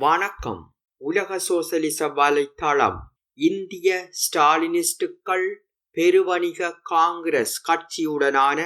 வணக்கம். உலக சோசலிச வலைத்தளம். இந்திய ஸ்டாலினிஸ்டுகள் பெருவணிக காங்கிரஸ் கட்சியுடனான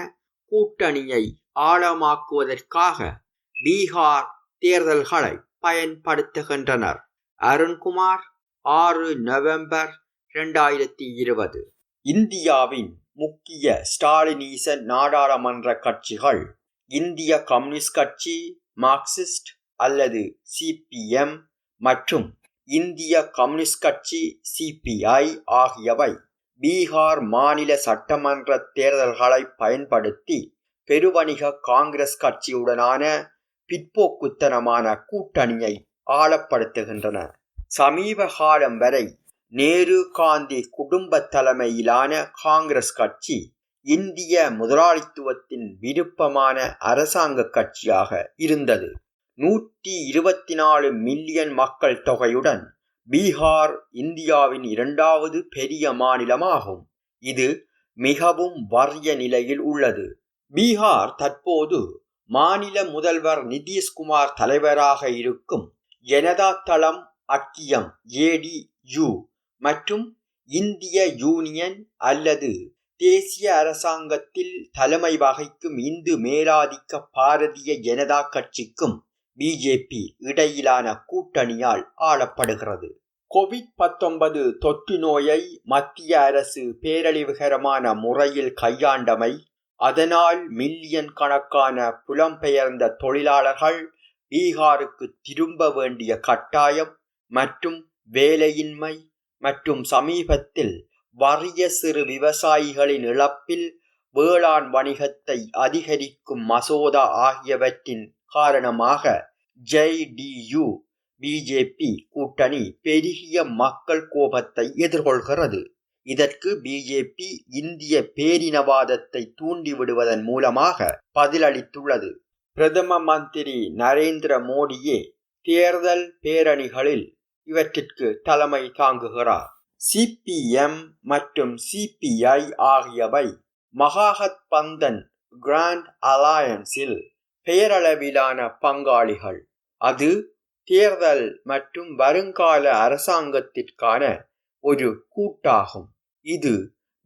கூட்டணியை ஆழமாக்குவதற்காக பீகார் தேர்தல்களை பயன்படுத்துகின்றனர். அருண்குமார், 6 நவம்பர் 2020. இந்தியாவின் முக்கிய ஸ்டாலினிச நாடாளுமன்ற கட்சிகள் இந்திய கம்யூனிஸ்ட் கட்சி, மார்க்சிஸ்ட் அல்லது சிபிஎம் மற்றும் இந்திய கம்யூனிஸ்ட் கட்சி சிபிஐ ஆகியவை பீகார் மாநில சட்டமன்ற தேர்தல்களை பயன்படுத்தி பெருவணிக காங்கிரஸ் கட்சியுடனான பிற்போக்குத்தனமான கூட்டணியை ஆழப்படுத்துகின்றன. சமீப காலம் வரை நேரு காந்தி குடும்ப தலைமையிலான காங்கிரஸ் கட்சி இந்திய முதலாளித்துவத்தின் விருப்பமான அரசாங்க கட்சியாக இருந்தது. 124 மில்லியன் மக்கள் தொகையுடன் பீகார் இந்தியாவின் 2வது பெரிய மாநிலமாகும். இது மிகவும் வறிய நிலையில் உள்ளது. பீகார் தற்போது மாநில முதல்வர் நிதிஷ்குமார் தலைவராக இருக்கும் ஜனதா தளம் ஐக்கியம் JDU மற்றும் இந்திய யூனியன் அல்லது தேசிய அரசாங்கத்தில் தலைமை வகிக்கும் இந்து மேலாதிக்க பாரதிய ஜனதா கட்சிக்கும் பிஜேபி இடையிலான கூட்டணியால் ஆளப்படுகிறது. கோவிட்-19 தொற்று நோயை மத்திய அரசு பேரழிவுகரமான முறையில் கையாண்டமை, அதனால் மில்லியன் கணக்கான புலம்பெயர்ந்த தொழிலாளர்கள் பீகாருக்கு திரும்ப வேண்டிய கட்டாயம் மற்றும் வேலையின்மை மற்றும் சமீபத்தில் வறிய சிறு விவசாயிகளின் இழப்பில் வேளாண் வணிகத்தை அதிகரிக்கும் மசோதா ஆகியவற்றின் காரணமாக JDU பிஜேபி கூட்டணி பெருகிய மக்கள் கோபத்தை எதிர்கொள்கிறது. இதற்கு பிஜேபி இந்திய பேரினவாதத்தை தூண்டிவிடுவதன் மூலமாக பதிலளித்துள்ளது. பிரதம மந்திரி நரேந்திர மோடியே தேர்தல் பேரணிகளில் இவற்றிற்கு தலைமை தாங்குகிறார். சிபிஎம் மற்றும் சிபிஐ ஆகியவை மகாகத்பந்தன் கிராண்ட் அலையன்ஸில் பெயரளவிலான பங்காளிகள். அது தேர்தல் மற்றும் வருங்கால அரசாங்கத்திற்கான ஒரு கூட்டாகும். இது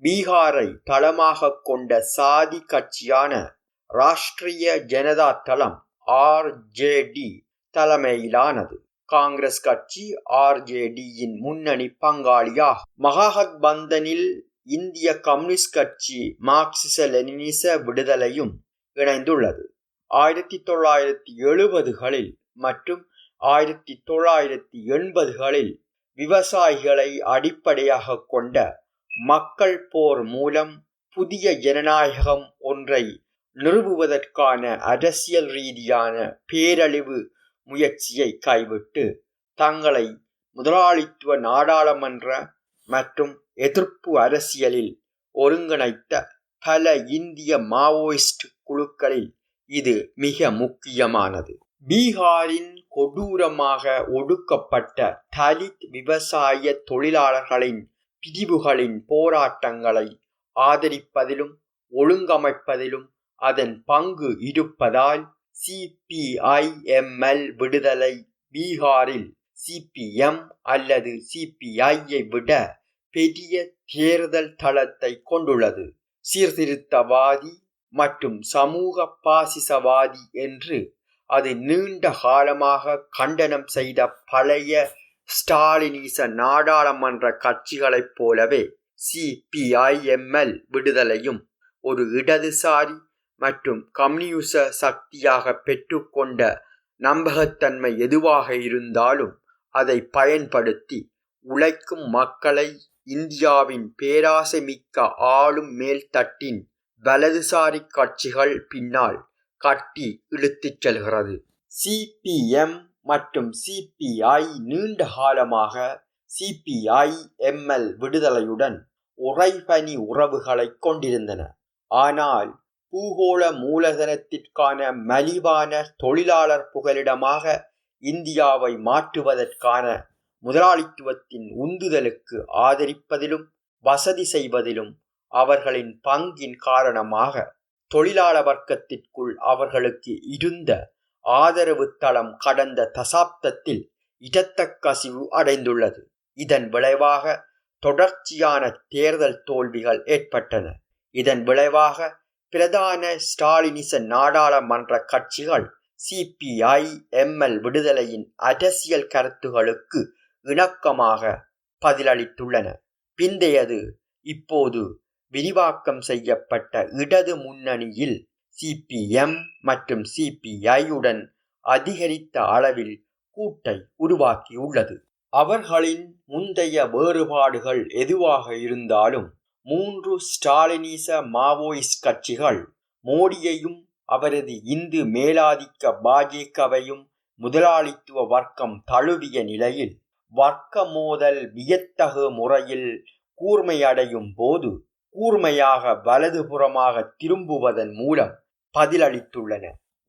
பீகாரை தளமாக கொண்ட சாதி கட்சியான ராஷ்டிரிய ஜனதா தளம் RJD தலைமையிலானது. காங்கிரஸ் கட்சி RJDயின் முன்னணி பங்காளியாகும். மகாகத்பந்தனில் இந்திய கம்யூனிஸ்ட் கட்சி மார்க்சிச லெனினிச விடுதலையும் இணைந்துள்ளது. 1970களில் மற்றும் 1980களில் விவசாயிகளை அடிப்படையாக கொண்ட மக்கள் போர் மூலம் புதிய ஜனநாயகம் ஒன்றை நிறுவுவதற்கான அரசியல் ரீதியான பேரழிவு முயற்சியை கைவிட்டு தங்களை முதலாளித்துவ நாடாளுமன்ற மற்றும் எதிர்ப்பு அரசியலில் ஒருங்கிணைத்த பல இந்திய மாவோயிஸ்ட் குழுக்களில் இது மிக முக்கியமானது. பீகாரின் கொடூரமாக ஒடுக்கப்பட்ட தலித் விவசாய தொழிலாளர்களின் பிரிவுகளின் போராட்டங்களை ஆதரிப்பதிலும் ஒழுங்கமைப்பதிலும் அதன் பங்கு இருப்பதால் CPIML விடுதலை பீகாரில் சிபிஎம் அல்லது சிபிஐயை விட பெரிய தேர்தல் தளத்தை கொண்டுள்ளது. சீர்திருத்தவாதி மற்றும் சமூக பாசிசவாதி என்று அது நீண்ட காலமாக கண்டனம் செய்த பழைய ஸ்டாலினிச நாடாளுமன்ற கட்சிகளைப் போலவே CPIML விடுதலையும் ஒரு இடதுசாரி மற்றும் கம்யூனிச சக்தியாக பெற்றுக்கொண்ட நம்பகத்தன்மை எதுவாக இருந்தாலும் அதை பயன்படுத்தி உழைக்கும் மக்களை இந்தியாவின் பேராசை மிக்க ஆளும் மேல்தட்டின் வலதுசாரி கட்சிகள் பின்னால் கட்டி இழுத்துச் செல்கிறது. சிபிஎம் மற்றும் சிபிஐ நீண்ட காலமாக CPIML விடுதலையுடன் உறைபனி உறவுகளை கொண்டிருந்தன. ஆனால் பூகோள மூலதனத்திற்கான மலிவான தொழிலாளர் புகலிடமாக இந்தியாவை மாற்றுவதற்கான முதலாளித்துவத்தின் உந்துதலுக்கு ஆதரிப்பதிலும் வசதி செய்வதிலும் அவர்களின் பங்கின் காரணமாக தொழிலாள வர்க்கத்திற்குள் அவர்களுக்கு இருந்த ஆதரவு தளம் கடந்த தசாப்தத்தில் இரத்த கசிவு அடைந்துள்ளது. இதன் விளைவாக தொடர்ச்சியான தேர்தல் தோல்விகள் ஏற்பட்டன. இதன் விளைவாக பிரதான ஸ்டாலினிச நாடாளுமன்ற கட்சிகள் சிபிஐ எம்எல் விடுதலையின் அரசியல் கருத்துகளுக்கு இணக்கமாக பதிலளித்துள்ளன. பிந்தையது இப்போது விரிவாக்கம் செய்யப்பட்ட இடது முன்னணியில் சிபிஎம் மற்றும் சிபிஐயுடன் அதிகரித்த அளவில் கூட்டை உருவாக்கியுள்ளது. அவர்களின் முந்தைய வேறுபாடுகள் எதுவாக இருந்தாலும் 3 ஸ்டாலினிச மாவோயிஸ்ட் கட்சிகள் மோடியையும் அவரது இந்து மேலாதிக்க பாஜகவையும் முதலாளித்துவ வர்க்கம் தழுவிய நிலையில் வர்க்க மோதல் வியத்தகு முறையில் கூர்மையடையும் போது கூர்மையாக வலதுபுறமாக திரும்புவதன் மூலம் பதிலளித்துள்ளன.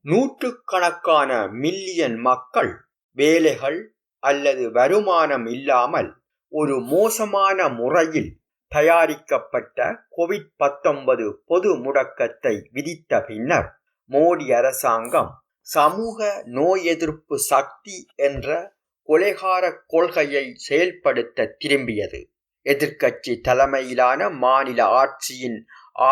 நூற்றுக்கணக்கான மில்லியன் மக்கள் வேலைகள் அல்லது வருமானம் இல்லாமல் ஒரு மோசமான முறையில் தயாரிக்கப்பட்ட கோவிட்-19 பொது முடக்கத்தை விதித்த பின்னர் மோடி அரசாங்கம் சமூக நோய் எதிர்ப்பு சக்தி என்ற கொலைகார கொள்கையை செயல்படுத்த திரும்பியது. எதிர்க்கட்சி தலைமையிலான மாநில ஆட்சியின்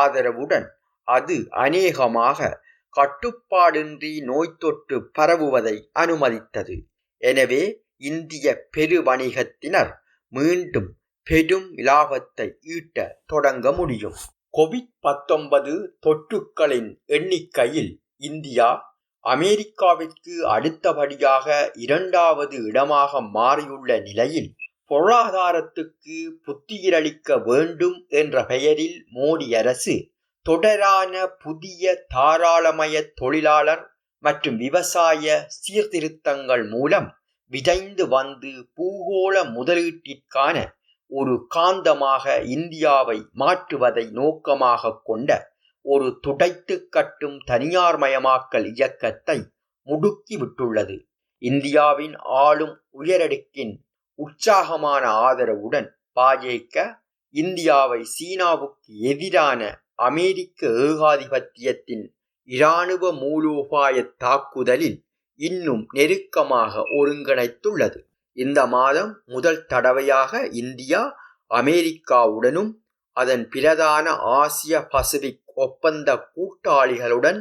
ஆதரவுடன் அது அநேகமாக கட்டுப்பாடின்றி நோய் தொற்று பரவுவதை அனுமதித்தது. எனவே இந்திய பெருவணிகத்தினர் மீண்டும் பெரும் லாபத்தை ஈட்ட தொடங்க முடியும். கோவிட்-19 தொற்றுக்களின் எண்ணிக்கையில் இந்தியா அமெரிக்காவிற்கு அடுத்தபடியாக 2வது இடமாக மாறியுள்ள நிலையில் பொருளாதாரத்துக்கு புத்துயிரளிக்க வேண்டும் என்ற பெயரில் மோடி அரசு தொடரான புதிய தாராளமய தொழிலாளர் மற்றும் விவசாய சீர்திருத்தங்கள் மூலம் விரைந்து வந்து பூகோள முதலீட்டிற்கான ஒரு காந்தமாக இந்தியாவை மாற்றுவதை நோக்கமாக கொண்ட ஒரு துடைத்து கட்டும் தனியார்மயமாக்கல் இயக்கத்தை முடுக்கிவிட்டுள்ளது. இந்தியாவின் ஆளும் உயரடுக்கின் உற்சாகமான ஆதரவுடன் பாஜக இந்தியாவை சீனாவுக்கு எதிரான அமெரிக்க ஏகாதிபத்தியத்தின் இராணுவ மூலோபாய தாக்குதலில் இன்னும் நெருக்கமாக ஒருங்கிணைத்துள்ளது. இந்த மாதம் முதல் தடவையாக இந்தியா அமெரிக்காவுடனும் அதன் பிரதான ஆசிய பசிபிக் ஒப்பந்த கூட்டாளிகளுடன்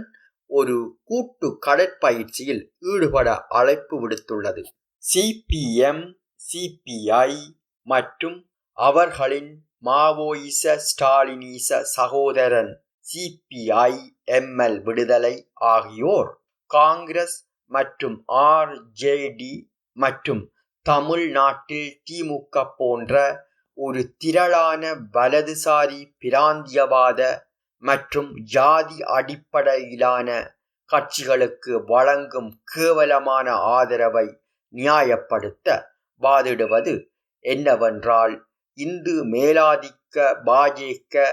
ஒரு கூட்டு கடற்பயிற்சியில் ஈடுபட அழைப்பு விடுத்துள்ளது. சிபிஎம், சிபிஐ மற்றும் அவர்களின் மாவோயிச ஸ்டாலினிச சகோதரன் சிபிஐ எம்எல் விடுதலை ஆகியோர் காங்கிரஸ் மற்றும் ஆர்ஜேடி மற்றும் தமிழ்நாட்டில் திமுக போன்ற ஒரு திரளான வலதுசாரி பிராந்தியவாத மற்றும் ஜாதி அடிப்படையிலான கட்சிகளுக்கு வழங்கும் கேவலமான ஆதரவை நியாயப்படுத்த வாதிடுவது என்னவென்றால், இந்து மேலாதிக்க பாஜக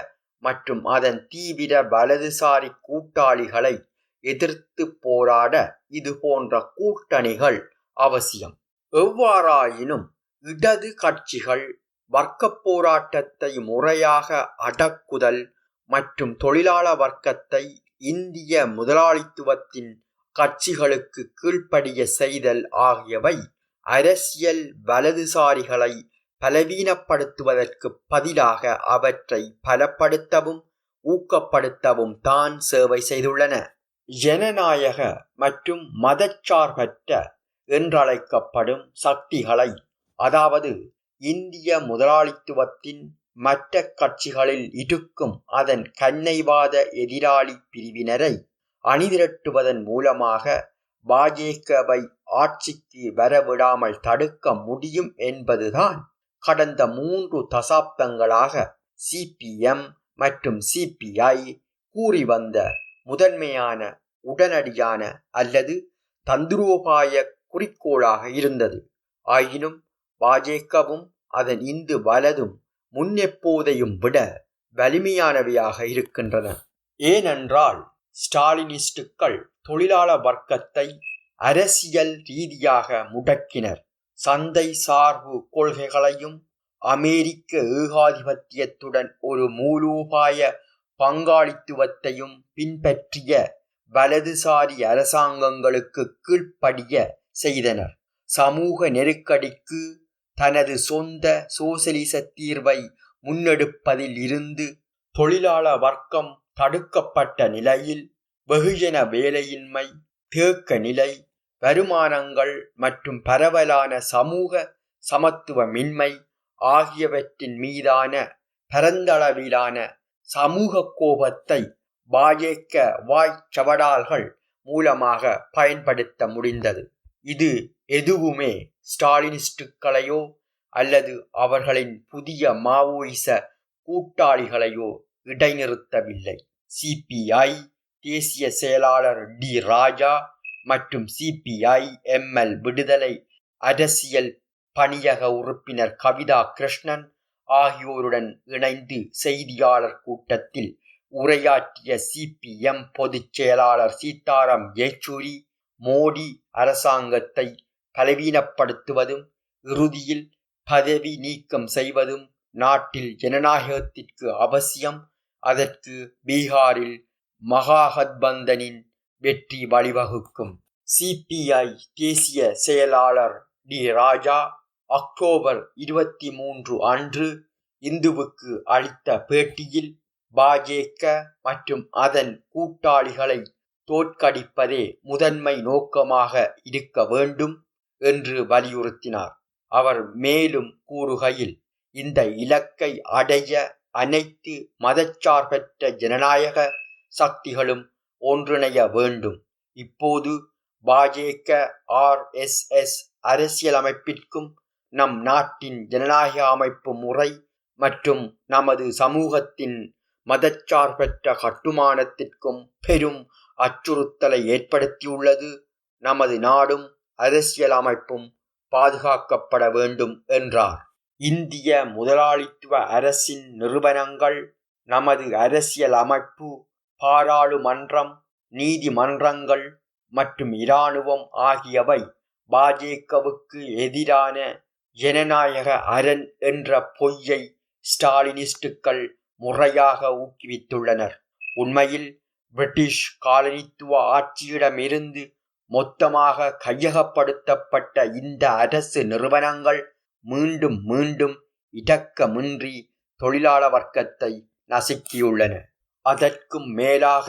மற்றும் அதன் தீவிர வலதுசாரி கூட்டாளிகளை எதிர்த்து போராட இதுபோன்ற கூட்டணிகள் அவசியம். எவ்வாறாயினும் இடது கட்சிகள் வர்க்க போராட்டத்தை முறையாக அடக்குதல் மற்றும் தொழிலாள வர்க்கத்தை இந்திய முதலாளித்துவத்தின் கட்சிகளுக்கு கீழ்ப்படிய செய்தல் ஆகியவை அரசியல் வலதுசாரிகளை பலவீனப்படுத்துவதற்கு பதிலாக அவற்றை பலப்படுத்தவும் ஊக்கப்படுத்தவும் தான் சேவை செய்துள்ளன. ஜனநாயக மற்றும் மதச்சார்பற்ற என்றழைக்கப்படும் சக்திகளை, அதாவது இந்திய முதலாளித்துவத்தின் மற்ற கட்சிகளில் இருக்கும் அதன் கன்னைவாத எதிராளி பிரிவினரை அணிதிரட்டுவதன் மூலமாக பாஜகவை ஆட்சிக்கு வரவிடாமல் தடுக்க முடியும் என்பதுதான் கடந்த 3 தசாப்தங்களாக சிபிஎம் மற்றும் சிபிஐ கூறி வந்த முதன்மையான உடனடியான அல்லது தந்திரோபாய குறிக்கோளாக இருந்தது. ஆயினும் பாஜகவும் அதன் இந்து வலதும் முன்னெப்போதையும் விட வலிமையானவையாக இருக்கின்றன. ஏனென்றால் ஸ்டாலினிஸ்டுகள் தொழிலாள வர்க்கத்தை அரசியல் ரீதியாக முடக்கினர். சந்தை சார்பு கொள்கைகளையும் அமெரிக்க ஏகாதிபத்தியத்துடன் ஒரு மூலோபாய பங்காளித்துவத்தையும் பின்பற்றிய வலதுசாரி அரசாங்கங்களுக்கு கீழ்ப்படிய செய்தனர். சமூக நெருக்கடிக்கு தனது சொந்த சோசலிச தீர்வை முன்னெடுப்பதில் இருந்து தொழிலாள வர்க்கம் தடுக்கப்பட்ட நிலையில் வெகுஜன வேலையின்மை, தேக்க நிலை, வருமானங்கள் மற்றும் பரவலான சமூக சமத்துவமின்மை ஆகியவற்றின் மீதான பரந்தளவிலான சமூக கோபத்தை பாஜக வாய்ச்சவடால்கள் மூலமாக பயன்படுத்த முடிந்தது. இது எதுவுமே ஸ்டாலினிஸ்டுகளையோ அல்லது அவர்களின் புதிய மாவோயிச கூட்டாளிகளையோ இடைநிறுத்தவில்லை. சிபிஐ தேசிய செயலாளர் டி ராஜா மற்றும் சிபிஐ எம்எல் விடுதலை அரசியல் பணியக உறுப்பினர் கவிதா கிருஷ்ணன் ஆகியோருடன் இணைந்து செய்தியாளர் கூட்டத்தில் உரையாற்றிய சிபிஎம் பொதுச் செயலாளர் சீதாராம் யெச்சூரி, மோடி அரசாங்கத்தை பலவீனப்படுத்துவதும் இறுதியில் பதவி நீக்கம் செய்வதும் நாட்டில் ஜனநாயகத்திற்கு அவசியம், அதற்கு பீகாரில் மகாகத்பந்தனின் வெற்றி வழிவகுக்கும். சிபிஐ தேசிய செயலாளர் டி ராஜா அக்டோபர் 23 அன்று இந்துவுக்கு அளித்த பேட்டியில் பாஜக மற்றும் அதன் கூட்டாளிகளை தோற்கடிப்பதே முதன்மை நோக்கமாக இருக்க வேண்டும் என்று வலியுறுத்தினார். அவர் மேலும் கூறுகையில், இந்த இலக்கை அடைய அனைத்து மதச்சார்பற்ற ஜனநாயக சக்திகளும் ஒன்றிணைய வேண்டும். இப்போது பாஜக ஆர்எஸ்எஸ் அரசியலமைப்பிற்கும் நம் நாட்டின் ஜனநாயக அமைப்பு முறை மற்றும் நமது சமூகத்தின் மதச்சார்பற்ற கட்டுமானத்திற்கும் பெரும் அச்சுறுத்தலை ஏற்படுத்தியுள்ளது. நமது நாடும் அரசியல் அமைப்பும் பாதுகாக்கப்பட வேண்டும் என்றார். இந்திய முதலாளித்துவ அரசின் நிறுவனங்கள், நமது அரசியல் அமைப்பு, பாராளுமன்றம், நீதிமன்றங்கள் மற்றும் இராணுவம் ஆகியவை பாஜகவுக்கு எதிரான ஜனநாயக அரண் என்ற பொய்யை ஸ்டாலினிஸ்டுகள் முறையாக ஊக்குவித்துள்ளனர். உண்மையில் பிரிட்டிஷ் காலனித்துவ ஆட்சியிடமிருந்து மொத்தமாக கையகப்படுத்தப்பட்ட இந்த அரசு நிறுவனங்கள் மீண்டும் மீண்டும் இரக்கமின்றி தொழிலாள வர்க்கத்தை நசுக்கியுள்ளன. அதற்கும் மேலாக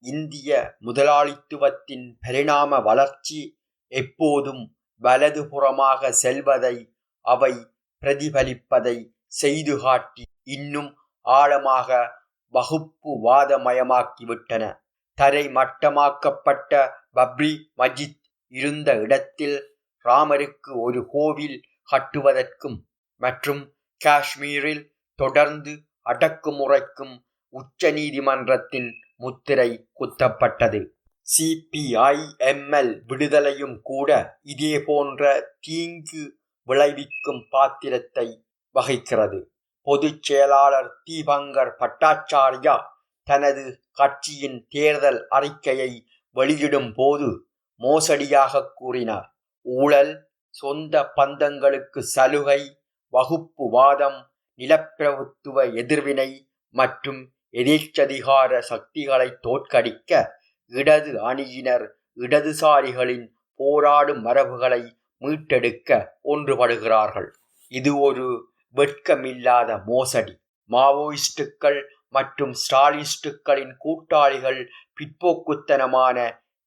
இந்திய முதலாளித்துவத்தின் பரிணாம வளர்ச்சி எப்போதும் வலதுபுறமாக செல்வதை அவை பிரதிபலிப்பதை செய்து காட்டி இன்னும் ஆழமாக வகுப்புவாதமயமாக்கிவிட்டன. தரை மட்டமாக்கப்பட்ட பப்ரி மஜித் இருந்த இடத்தில் ராமருக்கு ஒரு கோவில் கட்டுவதற்கும் மற்றும் காஷ்மீரில் தொடர்ந்து அடக்குமுறைக்கும் உச்ச நீதிமன்றத்தின் முத்திரை குத்தப்பட்டது. சிபிஐ-எம்எல் விடுதலையும் கூட இதே போன்ற தீங்கு விளைவிக்கும் பாத்திரத்தை வகிக்கிறது. பொதுச் செயலாளர் தீபங்கர் பட்டாச்சார்யா தனது கட்சியின் தேர்தல் அறிக்கையை வெளியிடும் போது மோசடியாக கூறினார். ஊழல், சொந்த பந்தங்களுக்கு சலுகை, வகுப்புவாதம், நிலப்பிரபுத்துவ எதிர்வினை மற்றும் எதேச்சதிகார சக்திகளை தோற்கடிக்க இடது அணியினர் இடதுசாரிகளின் போராடும் மரபுகளை மீட்டெடுக்க ஒன்றுபடுகிறார்கள். இது ஒரு வெட்கமில்லாத மோசடி. மாவோயிஸ்டுகள் மற்றும் ஸ்டாலினிஸ்டுகளின் கூட்டாளிகள் பிற்போக்குத்தனமான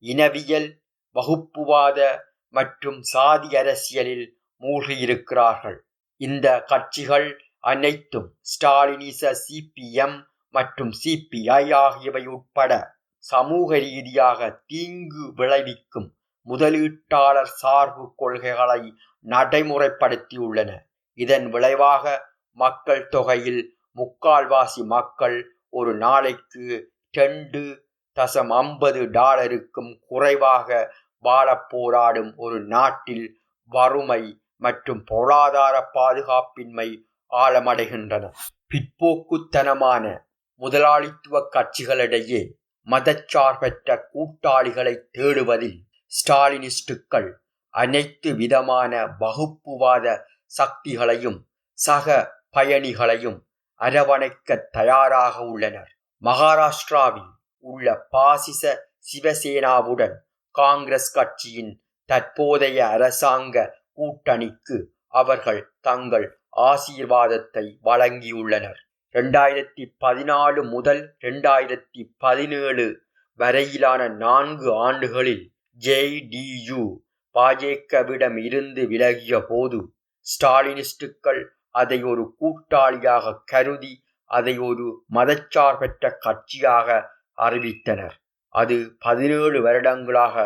இனவியல், வகுப்புவாத மற்றும் சாதி அரசியலில் மூழ்கியிருக்கிறார்கள். இந்த கட்சிகள் அனைத்தும் ஸ்டாலினிச சிபிஎம் மற்றும் சிபிஐ ஆகியவை உட்பட சமூக ரீதியாக தீங்கு விளைவிக்கும் முதலீட்டாளர் சார்பு கொள்கைகளை நடைமுறைப்படுத்தியுள்ளன. இதன் விளைவாக மக்கள் தொகையில் முக்கால்வாசி மக்கள் ஒரு நாளைக்கு $2.50 குறைவாக வாழப் போராடும் ஒரு நாட்டில் வறுமை மற்றும் பொருளாதார பாதுகாப்பின்மை ஆழமடைகின்றன. பிற்போக்குத்தனமான முதலாளித்துவ கட்சிகளிடையே மதச்சார்பற்ற கூட்டாளிகளை தேடுவதில் ஸ்டாலினிஸ்டுகள் அனைத்து விதமான வகுப்புவாத சக்திகளையும் சக பயணிகளையும் அரவணைக்க தயாராக உள்ளனர். மகாராஷ்டிராவில் உள்ள பாசிச சிவசேனாவுடன் காங்கிரஸ் கட்சியின் தற்போதைய அரசாங்க கூட்டணிக்கு அவர்கள் தங்கள் ஆசீர்வாதத்தை வழங்கியுள்ளனர். 2014 முதல் 2017 வரையிலான 4 ஆண்டுகளில் JDU பாஜகவிடம் இருந்து விலகிய போது ஸ்டாலினிஸ்டுகள் அதை ஒரு கூட்டாளியாக கருதி அதை ஒரு மதச்சார்பற்ற கட்சியாக அறிவித்தனர். அது 17 வருடங்களாக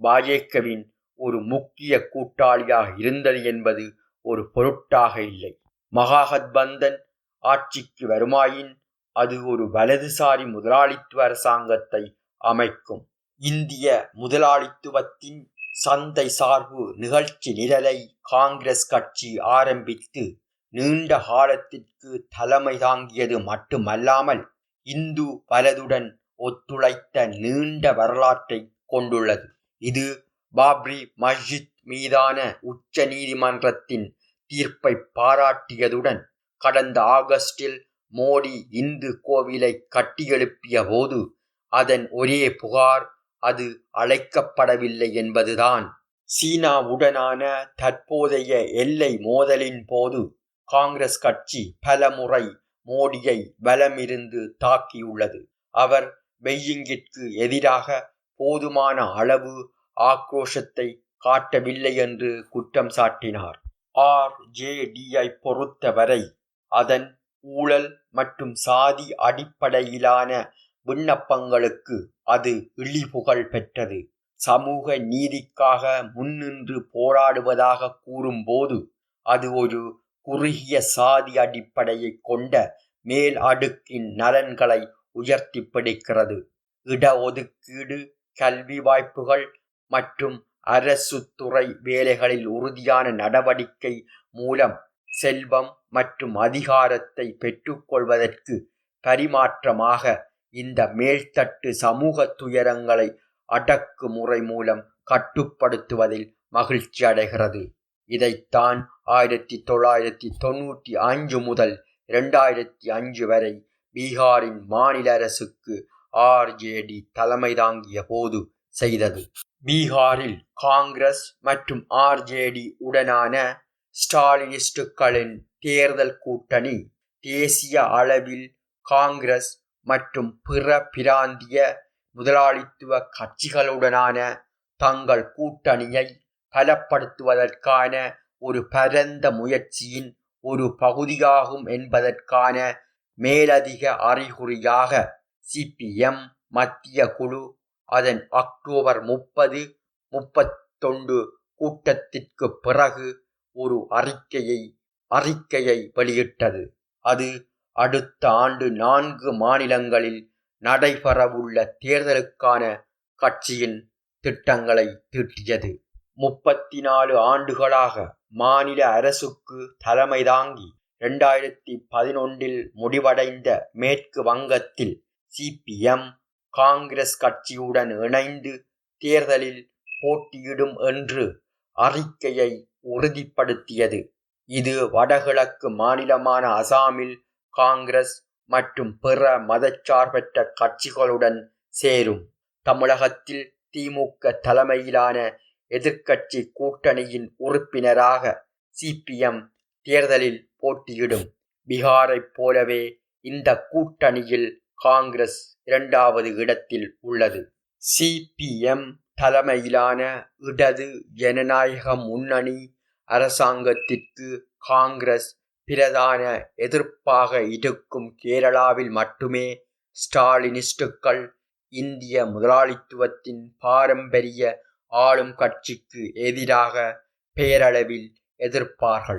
பாஜகவின் ஒரு முக்கிய கூட்டாளியாக இருந்தது என்பது ஒரு பொருட்டாக இல்லை. மகாகத்பந்தன் ஆட்சிக்கு வருமாயின் அது ஒரு வலதுசாரி முதலாளித்துவ அரசாங்கத்தை அமைக்கும். இந்திய முதலாளித்துவத்தின் சந்தை சார்பு நிகழ்ச்சி நிரலை காங்கிரஸ் கட்சி ஆரம்பித்து நீண்ட காலத்திற்கு தலைமை தாங்கியது மட்டுமல்லாமல் இந்து வலதுடன் ஒத்துழைத்த நீண்ட வரலாற்றை கொண்டுள்ளது. இது பாப்ரி மஸ்ஜித் மீதான உச்ச நீதிமன்றத்தின் தீர்ப்பை பாராட்டியதுடன் கடந்த ஆகஸ்டில் மோடி இந்து கோவிலை கட்டியெழுப்பிய போது அதன் ஒரே புகார் அது அழைக்கப்படவில்லை என்பதுதான். சீனாவுடனான தற்போதைய எல்லை மோதலின் போது காங்கிரஸ் கட்சி பல முறை மோடியை பலமிருந்து தாக்கியுள்ளது. அவர் பெய்ஜிங்கிற்கு எதிராக போதுமான அளவு ஆக்ரோஷத்தை காட்டவில்லை என்று குற்றம் சாட்டினார். RJDயை பொறுத்தவரை அதன் ஊழல் மற்றும் சாதி அடிப்படையிலான விண்ணப்பங்களுக்கு அது இழிபுகழ் பெற்றது. சமூக நீதிக்காக முன்னின்று போராடுவதாக கூறும்போது அது ஒரு குறுகிய சாதி அடிப்படையை கொண்ட மேல் அடுக்கின் நலன்களை உயர்த்தி பிடிக்கிறது. இடஒதுக்கீடு, கல்வி வாய்ப்புகள் மற்றும் அரசு துறை வேலைகளில் உறுதியான நடவடிக்கை மூலம் செல்வம் மற்றும் அதிகாரத்தை பெற்றுக்கொள்வதற்கு பரிமாற்றமாக இந்த மேல்தட்டு சமூக துயரங்களை அடக்குமுறை மூலம் கட்டுப்படுத்துவதில் மகிழ்ச்சி அடைகிறது. இதைத்தான் 1995 முதல் 2005 வரை பீகாரின் மாநில அரசுக்கு RJD தலைமை தாங்கிய போது செய்தது. பீகாரில் காங்கிரஸ் மற்றும் RJD உடனான ஸ்டாலினிஸ்டுகளின் தேர்தல் கூட்டணி தேசிய அளவில் காங்கிரஸ் மற்றும் பிற பிராந்திய முதலாளித்துவ கட்சிகளுடனான தங்கள் கூட்டணியை பலப்படுத்துவதற்கான ஒரு பரந்த முயற்சியின் ஒரு பகுதியாகும் என்பதற்கான மேலதிக அறிகுறியாக CPM மத்திய குழு அதன் அக்டோபர் 30-31 கூட்டத்திற்கு பிறகு ஒரு அறிக்கையை வெளியிட்டது. அது அடுத்த ஆண்டு 4 மாநிலங்களில் நடைபெறவுள்ள தேர்தலுக்கான கட்சியின் திட்டங்களை தீட்டியது. 34 ஆண்டுகளாக மாநில அரசுக்கு தலைமை தாங்கி 2011 முடிவடைந்த மேற்கு வங்கத்தில் CPM காங்கிரஸ் கட்சியுடன் இணைந்து தேர்தலில் போட்டியிடும் என்று அறிக்கையை உறுதிப்படுத்தியது. இது வடகிழக்கு மாநிலமான அசாமில் காங்கிரஸ் மற்றும் பிற மதச்சார்பற்ற கட்சிகளுடன் சேரும். தமிழகத்தில் திமுக தலைமையிலான எதிர்க்கட்சி கூட்டணியின் உறுப்பினராக CPM தேர்தலில் போட்டியிடும். பீகாரைப் போலவே இந்த கூட்டணியில் காங்கிரஸ் 2வது இடத்தில் உள்ளது. CPM தலைமையிலான இடது ஜனநாயக முன்னணி அரசாங்கத்திற்கு காங்கிரஸ் பிரதான எதிர்ப்பாக இருக்கும் கேரளாவில் மட்டுமே ஸ்டாலினிஸ்டுகள் இந்திய முதலாளித்துவத்தின் பாரம்பரிய ஆளும் கட்சிக்கு எதிராக பேரளவில் எதிர்ப்பார்கள்.